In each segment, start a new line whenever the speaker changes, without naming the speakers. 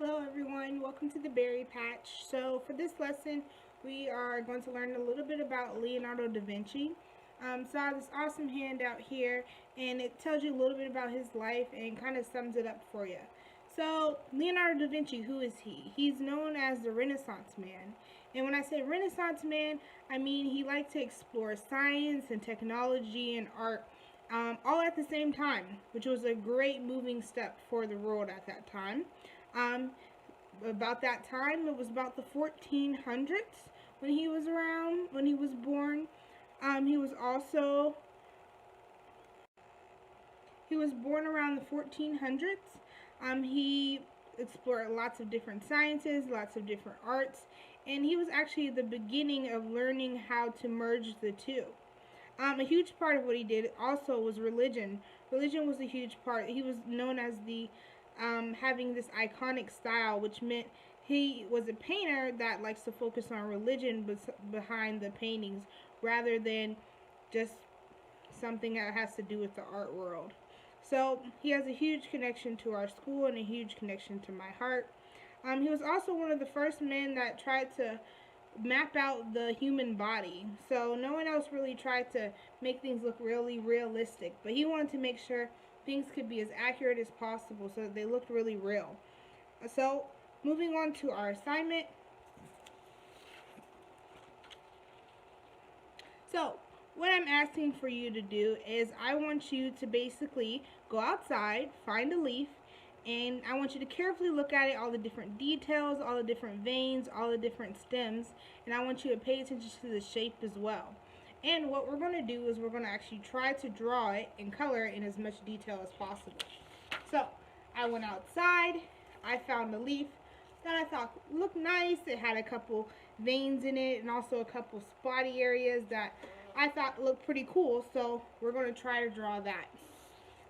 Hello everyone, welcome to the Berry Patch. So for this lesson, we are going to learn a little bit about Leonardo da Vinci. So I have this awesome handout here, and it tells you a little bit about his life and kind of sums it up for you. So Leonardo da Vinci, who is he? He's known as the Renaissance man. And when I say Renaissance man, I mean he liked to explore science and technology and art all at the same time, which was a great moving step for the world at that time. About that time, it was about the 1400s when he was around, when he was born. He was born around the 1400s. He explored lots of different sciences, lots of different arts, and he was actually the beginning of learning how to merge the two. A huge part of what he did also was religion. Religion was a huge part. He was known as the having this iconic style, which meant he was a painter that likes to focus on religion behind the paintings rather than just something that has to do with the art world. So he has a huge connection to our school and a huge connection to my heart. He was also one of the first men that tried to map out the human body. So no one else really tried to make things look really realistic, but he wanted to make sure things could be as accurate as possible so that they looked really real. So moving on to our assignment. So what I'm asking for you to do is I want you to basically go outside, find a leaf, and I want you to carefully look at it, all the different details, all the different veins, all the different stems, and I want you to pay attention to the shape as well. And what we're going to do is we're going to actually try to draw it and color it in as much detail as possible. So I went outside, I found a leaf that I thought looked nice. It had a couple veins in it and also a couple spotty areas that I thought looked pretty cool, so we're going to try to draw that.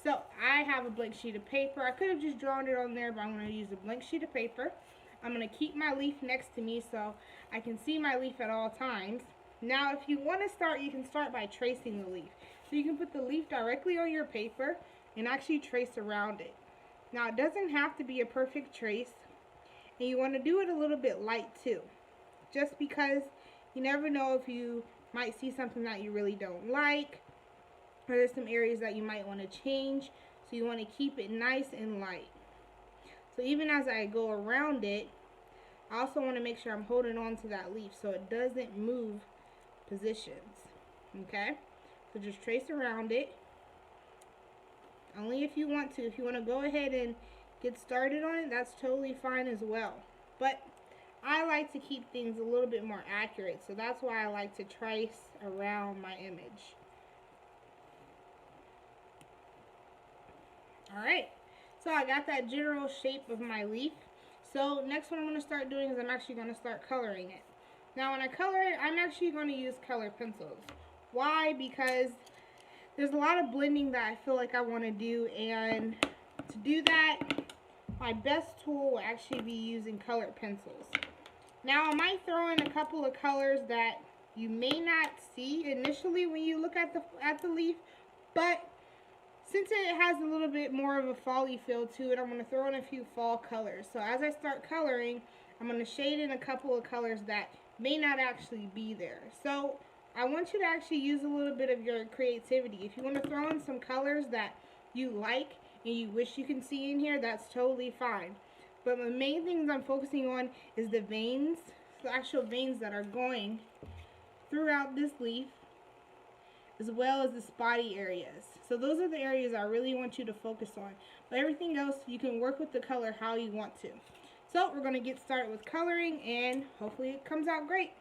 So I have a blank sheet of paper. I could have just drawn it on there, but I'm going to use a blank sheet of paper. I'm going to keep my leaf next to me so I can see my leaf at all times. Now, if you want to start, you can start by tracing the leaf. So you can put the leaf directly on your paper and actually trace around it. Now, it doesn't have to be a perfect trace, and you want to do it a little bit light too, just because you never know if you might see something that you really don't like, or there's some areas that you might want to change, so you want to keep it nice and light. So even as I go around it, I also want to make sure I'm holding on to that leaf so it doesn't move positions. Okay, so just trace around it, only if you want to. If you want to go ahead and get started on it, that's totally fine as well, but I like to keep things a little bit more accurate, so that's why I like to trace around my image. Alright, so I got that general shape of my leaf. So next what I'm going to start doing is I'm actually going to start coloring it. Now when I color it, I'm actually going to use color pencils. Why? Because there's a lot of blending that I feel like I want to do, and to do that, my best tool will actually be using colored pencils. Now I might throw in a couple of colors that you may not see initially when you look at the leaf, but since it has a little bit more of a fall-y feel to it, I'm going to throw in a few fall colors. So as I start coloring, I'm going to shade in a couple of colors that may not actually be there. So I want you to actually use a little bit of your creativity. If you want to throw in some colors that you like and you wish you can see in here, that's totally fine. But the main things I'm focusing on is the veins, the actual veins that are going throughout this leaf, as well as the spotty areas. So those are the areas I really want you to focus on. But everything else, you can work with the color how you want to. So we're going to get started with coloring, and hopefully it comes out great.